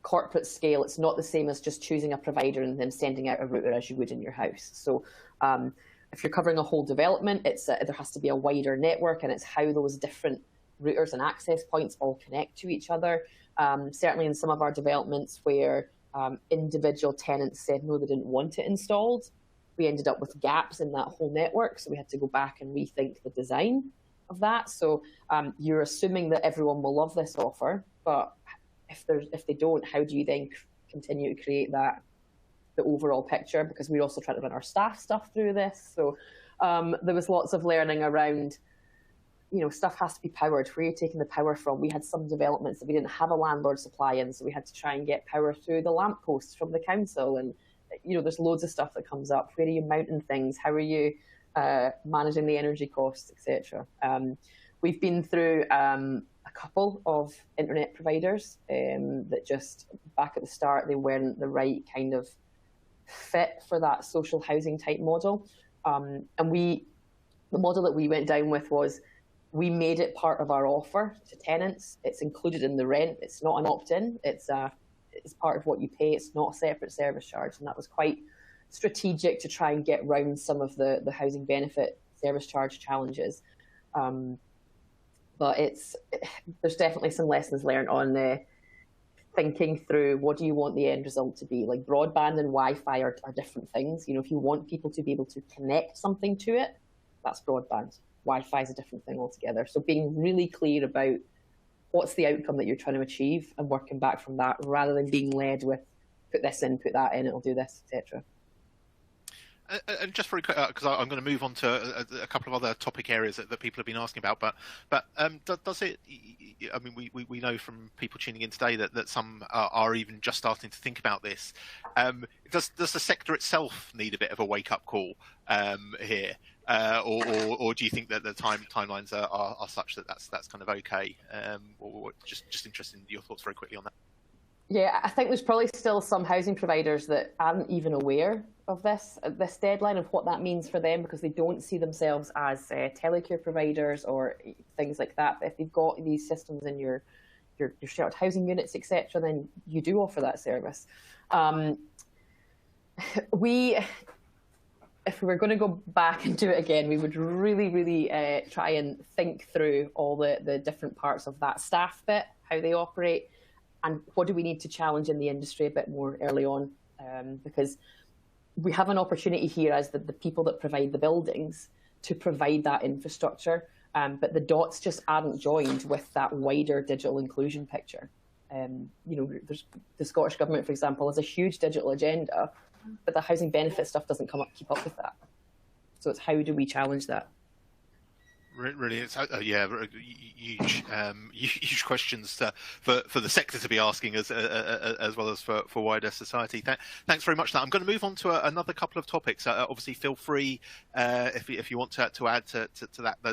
corporate scale. It's not the same as just choosing a provider and then sending out a router as you would in your house. So if you're covering a whole development, there has to be a wider network, and it's how those different routers and access points all connect to each other. Certainly in some of our developments where individual tenants said no, they didn't want it installed, we ended up with gaps in that whole network. So we had to go back and rethink the design of that. So you're assuming that everyone will love this offer, but if they don't, how do you then continue to create the overall picture? Because we're also trying to run our staff stuff through this. So there was lots of learning around, stuff has to be powered. Where are you taking the power from? We had some developments that we didn't have a landlord supply in, so we had to try and get power through the lampposts from the council. And there's loads of stuff that comes up. Where are you mounting things? How are you managing the energy costs, etc. We've been through a couple of internet providers that just back at the start, they weren't the right kind of fit for that social housing type model. And the model that we went down with was we made it part of our offer to tenants. It's included in the rent. It's not an opt-in. It's part of what you pay. It's not a separate service charge. And that was quite strategic to try and get round some of the housing benefit service charge challenges. But there's definitely some lessons learned on thinking through what do you want the end result to be. Like broadband and Wi-Fi are different things. If you want people to be able to connect something to it, that's broadband. Wi-Fi is a different thing altogether. So being really clear about what's the outcome that you're trying to achieve and working back from that, rather than being led with put this in, put that in, it'll do this, etc. And just very quick, because I'm going to move on to a couple of other topic areas that people have been asking about. But does it? I mean, we know from people tuning in today that some are even just starting to think about this. Does the sector itself need a bit of a wake up call here, or do you think that the timelines are such that that's kind of okay? Or just interested in your thoughts very quickly on that. Yeah, I think there's probably still some housing providers that aren't even aware of this deadline and what that means for them, because they don't see themselves as telecare providers or things like that. But if they've got these systems in your shared housing units, etc., then you do offer that service. if we were going to go back and do it again, we would really, really try and think through all the different parts of that staff bit, how they operate, and what do we need to challenge in the industry a bit more early on, because we have an opportunity here as the people that provide the buildings to provide that infrastructure, but the dots just aren't joined with that wider digital inclusion picture. There's the Scottish Government, for example, has a huge digital agenda, but the housing benefit stuff doesn't keep up with that. So it's how do we challenge that? Really, it's huge questions for the sector to be asking as well as for wider society. Thanks very much for that. I'm going to move on to another couple of topics. Obviously, feel free if you want to add to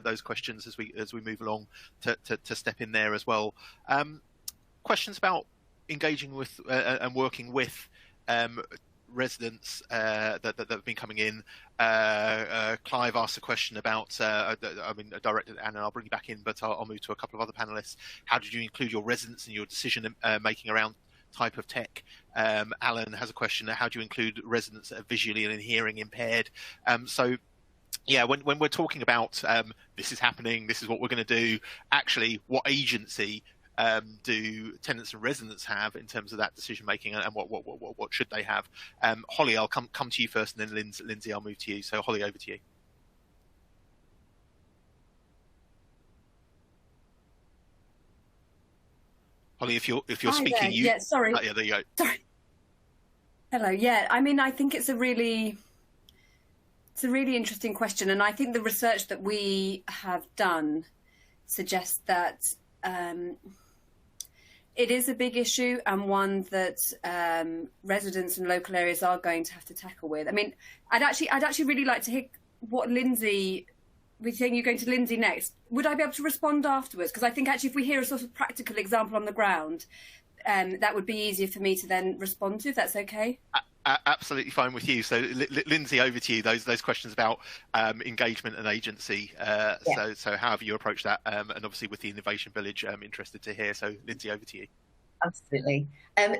those questions as we move along to step in there as well. Questions about engaging with and working with residents that have been coming in. Clive asked a question about, directed at Anna, and I'll bring you back in, but I'll move to a couple of other panelists. How did you include your residents in your decision making around type of tech? Alan has a question, how do you include residents that are visually and hearing impaired? When we're talking about this is happening, this is what we're going to do, actually, what agency do tenants and residents have in terms of that decision making, and what should they have? Holly, I'll come to you first, and then Lindsay, I'll move to you. So Holly, over to you. Holly, if you're speaking, sorry. Oh, yeah, there you go. Sorry. Hello. Yeah, I think it's a really interesting question, and I think the research that we have done suggests that it is a big issue, and one that residents in local areas are going to have to tackle with. I mean, I'd actually really like to hear what Lindsay. We're saying you're going to Lindsay next. Would I be able to respond afterwards? Because I think actually, if we hear a sort of practical example on the ground, that would be easier for me to then respond to. If that's okay. Absolutely fine with you. So, Lindsay, over to you. Those questions about engagement and agency. So however you approach that, and obviously with the Innovation Village, I'm interested to hear. So, Lindsay, over to you. Absolutely.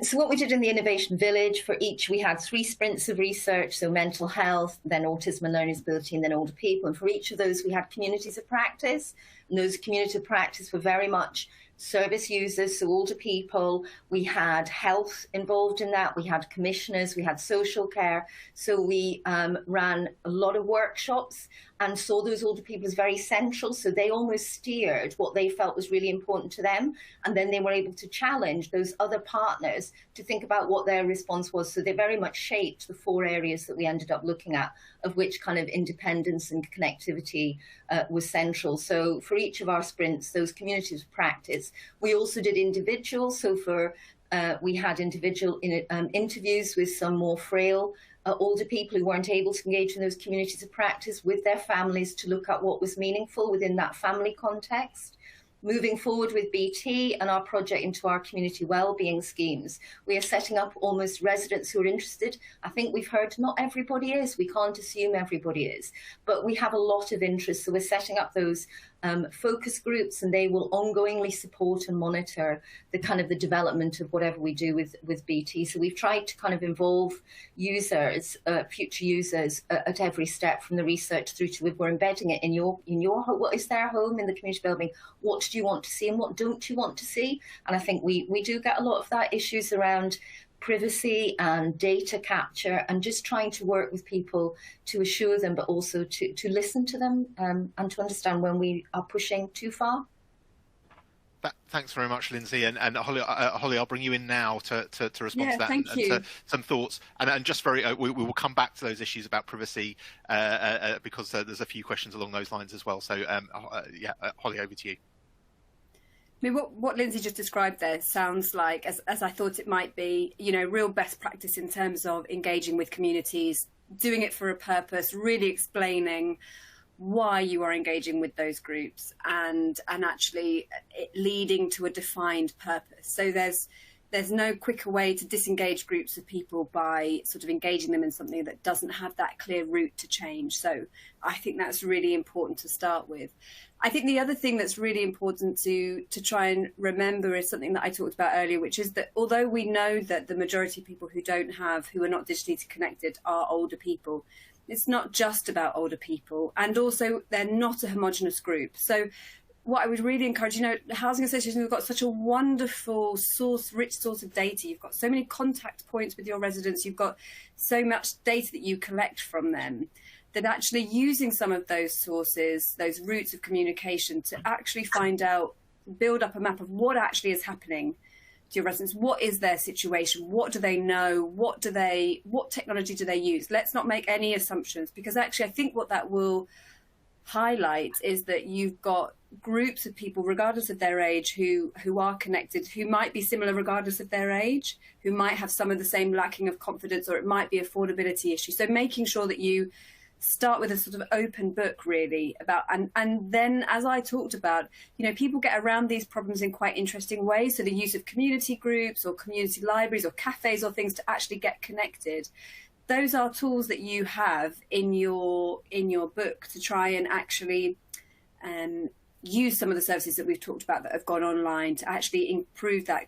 So what we did in the Innovation Village, for each we had 3 sprints of research, so mental health, then autism and learning disability, and then older people. And for each of those, we had communities of practice. And those communities of practice were very much service users, so older people. We had health involved in that. We had commissioners. We had social care. So we ran a lot of workshops and saw those older people as very central. So they almost steered what they felt was really important to them. And then they were able to challenge those other partners to think about what their response was. So they very much shaped the 4 areas that we ended up looking at, of which kind of independence and connectivity was central. So for each of our sprints, those communities of practice, we also did individual. So we had individual interviews with some more frail older people who weren't able to engage in those communities of practice with their families to look at what was meaningful within that family context. Moving forward with BT and our project into our community wellbeing schemes, we are setting up almost residents who are interested. I think we've heard not everybody is. We can't assume everybody is, but we have a lot of interest. So we're setting up those focus groups, and they will ongoingly support and monitor the kind of the development of whatever we do with BT. So we've tried to kind of involve users, future users, at every step from the research through to we're embedding it in your home. What is their home in the community building? What do you want to see and what don't you want to see? And I think we do get a lot of that, issues around privacy and data capture, and just trying to work with people to assure them, but also to listen to them and to understand when we are pushing too far. Thanks very much, Lindsay, and Holly. I'll bring you in now to respond to that and to some thoughts. And just we will come back to those issues about privacy because there's a few questions along those lines as well. So Holly, over to you. I mean, what Lindsay just described there sounds like, as I thought it might be, real best practice in terms of engaging with communities, doing it for a purpose, really explaining why you are engaging with those groups, and actually it leading to a defined purpose. So there's no quicker way to disengage groups of people by sort of engaging them in something that doesn't have that clear route to change. So I think that's really important to start with. I think the other thing that's really important to try and remember is something that I talked about earlier, which is that although we know that the majority of people who are not digitally connected are older people, It's not just about older people, and also they're not a homogenous group. So what I would really encourage, housing associations have got such a wonderful rich source of data. You've got so many contact points with your residents. You've got so much data that you collect from them, that actually using some of those sources, those routes of communication, to actually find out, build up a map of what actually is happening to your residents. What is their situation? What do they know? What technology do they use? Let's not make any assumptions, because actually I think what that will highlight is that you've got groups of people, regardless of their age, who are connected, who might be similar regardless of their age, who might have some of the same lacking of confidence, or it might be affordability issues. So making sure that you start with a sort of open book, really, about, and then, as I talked about, people get around these problems in quite interesting ways. So the use of community groups or community libraries or cafes or things to actually get connected. Those are tools that you have in your book to try and actually use some of the services that we've talked about that have gone online to actually improve that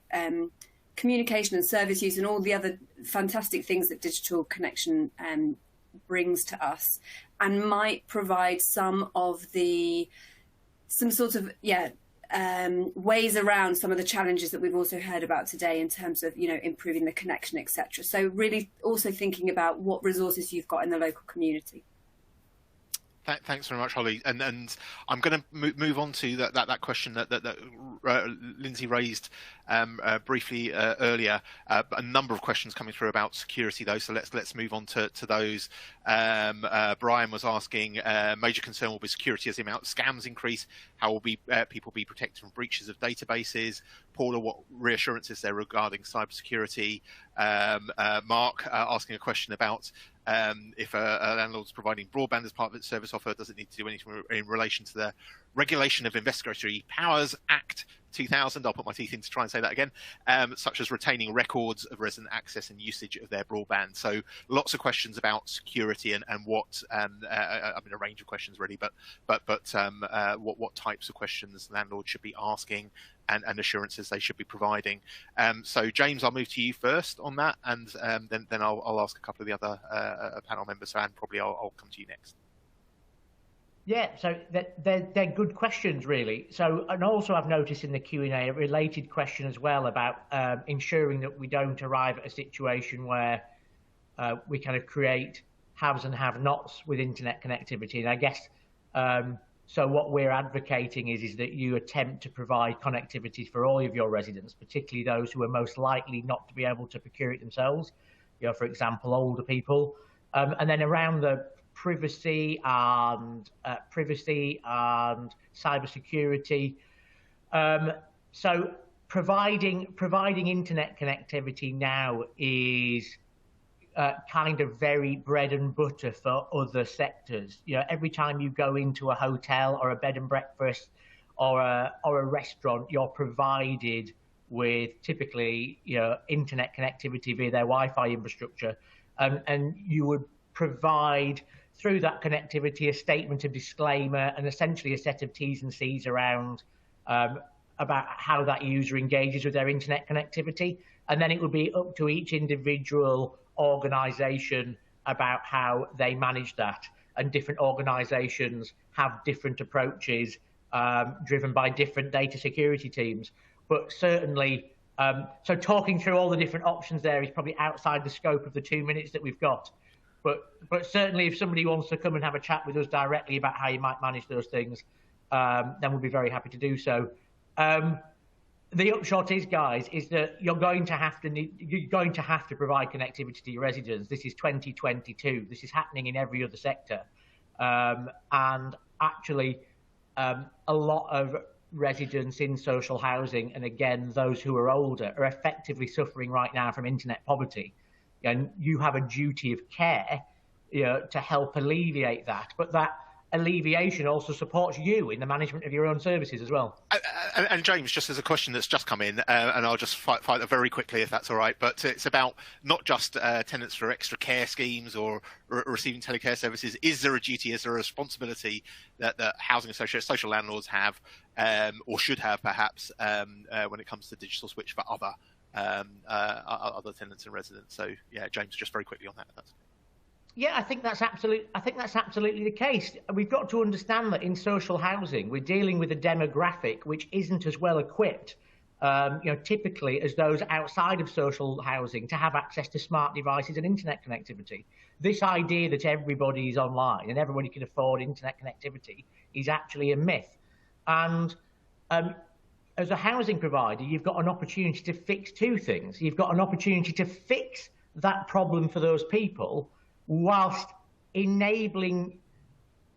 communication and service use and all the other fantastic things that digital connection brings to us, and might provide some sort of ways around some of the challenges that we've also heard about today in terms of improving the connection, etc. So really also thinking about what resources you've got in the local community. Thanks very much, Holly. And I'm going to move on to that question that Lindsay raised briefly earlier. A number of questions coming through about security, though. So let's move on to those. Brian was asking, major concern will be security as the amount of scams increase. How will people be protected from breaches of databases? Paula, what reassurances there regarding cybersecurity? Mark asking a question about if a landlord's providing broadband as part of its service offer, does it need to do anything in relation to the Regulation of Investigatory Powers Act 2000? I'll put my teeth in to try and say that again, such as retaining records of resident access and usage of their broadband. So lots of questions about security and what, a range of questions really, but what types of questions landlords should be asking and assurances they should be providing. So James, I'll move to you first on that, and then I'll ask a couple of the other panel members, and probably I'll come to you next. Yeah, so they're good questions, really. So, and also I've noticed in the Q&A a related question as well about ensuring that we don't arrive at a situation where we kind of create haves and have-nots with internet connectivity. And I guess, so what we're advocating is that you attempt to provide connectivity for all of your residents, particularly those who are most likely not to be able to procure it themselves, for example, older people. And then around the privacy and cybersecurity. So providing internet connectivity now is kind of very bread and butter for other sectors. Every time you go into a hotel or a bed and breakfast or a restaurant, you're provided with typically internet connectivity via their Wi-Fi infrastructure, and you would provide through that connectivity a statement of disclaimer and essentially a set of T's and C's around about how that user engages with their internet connectivity. And then it would be up to each individual organisation about how they manage that. And different organisations have different approaches driven by different data security teams. But certainly, so talking through all the different options there is probably outside the scope of the 2 minutes that we've got. But certainly if somebody wants to come and have a chat with us directly about how you might manage those things, then we'll be very happy to do so. The upshot is, guys, is that you're going to have to provide connectivity to your residents. This is 2022. This is happening in every other sector. And actually, a lot of residents in social housing, and again, those who are older, are effectively suffering right now from internet poverty. And you have a duty of care, to help alleviate that. But that alleviation also supports you in the management of your own services as well. And James, just as a question that's just come in, and I'll just fight that very quickly if that's all right, but it's about not just tenants for extra care schemes or receiving telecare services. Is there a duty, is there a responsibility that housing associations, social landlords have, or should have perhaps, when it comes to digital switch for other tenants and residents? So yeah, James, just very quickly on that. Yeah, I think that's absolutely the case. We've got to understand that in social housing, we're dealing with a demographic which isn't as well equipped, typically as those outside of social housing to have access to smart devices and internet connectivity. This idea that everybody is online and everybody can afford internet connectivity is actually a myth. And as a housing provider, you've got an opportunity to fix two things. You've got an opportunity to fix that problem for those people whilst enabling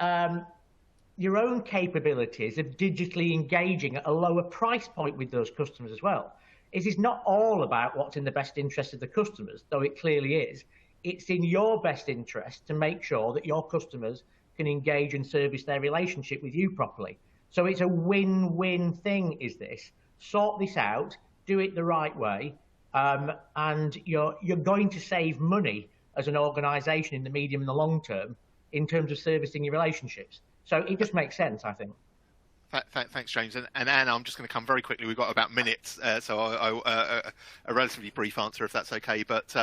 your own capabilities of digitally engaging at a lower price point with those customers as well. It is not all about what's in the best interest of the customers, though it clearly is. It's in your best interest to make sure that your customers can engage and service their relationship with you properly. So it's a win-win thing, is this. Sort this out, do it the right way, and you're going to save money as an organisation in the medium and the long term in terms of servicing your relationships. So it just makes sense, I think. Thanks, James. And Anne, I'm just going to come very quickly. We've got about minutes, so a relatively brief answer, if that's okay. But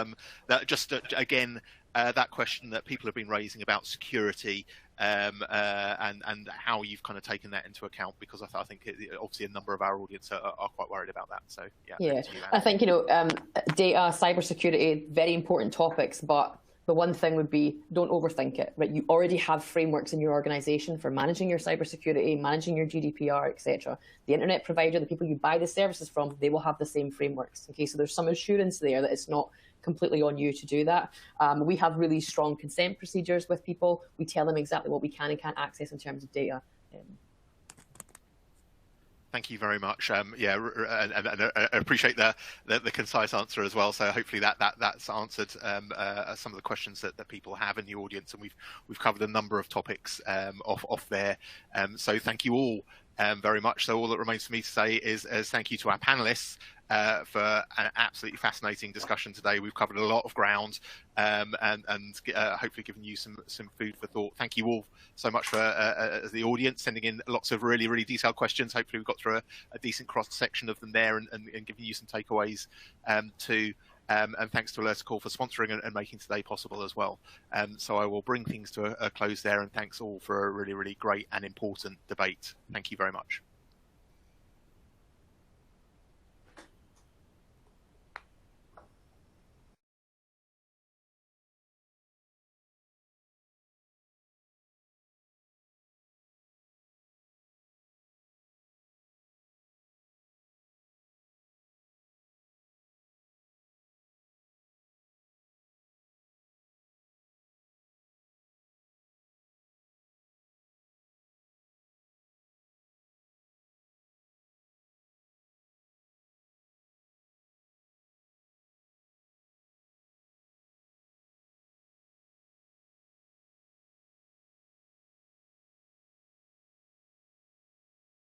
that just again, that question that people have been raising about security and how you've kind of taken that into account, because I think obviously a number of our audience are quite worried about that. So yeah. I think data, cybersecurity, very important topics, but the one thing would be don't overthink it. Right, you already have frameworks in your organisation for managing your cybersecurity, managing your GDPR, etc. The internet provider, the people you buy the services from, they will have the same frameworks. Okay, so there's some assurance there that it's not completely on you to do that. We have really strong consent procedures with people. We tell them exactly what we can and can't access in terms of data. Thank you very much. And I appreciate the concise answer as well. So hopefully that's answered some of the questions that people have in the audience, and we've covered a number of topics off there. So thank you all very much. So all that remains for me to say is thank you to our panelists for an absolutely fascinating discussion today. We've covered a lot of ground and hopefully given you some food for thought. Thank you all so much for the audience sending in lots of really, really detailed questions. Hopefully we've got through a decent cross-section of them there and giving you some takeaways too. And thanks to Alertacall for sponsoring and making today possible as well. So I will bring things to a close there, and thanks all for a really, really great and important debate. Thank you very much.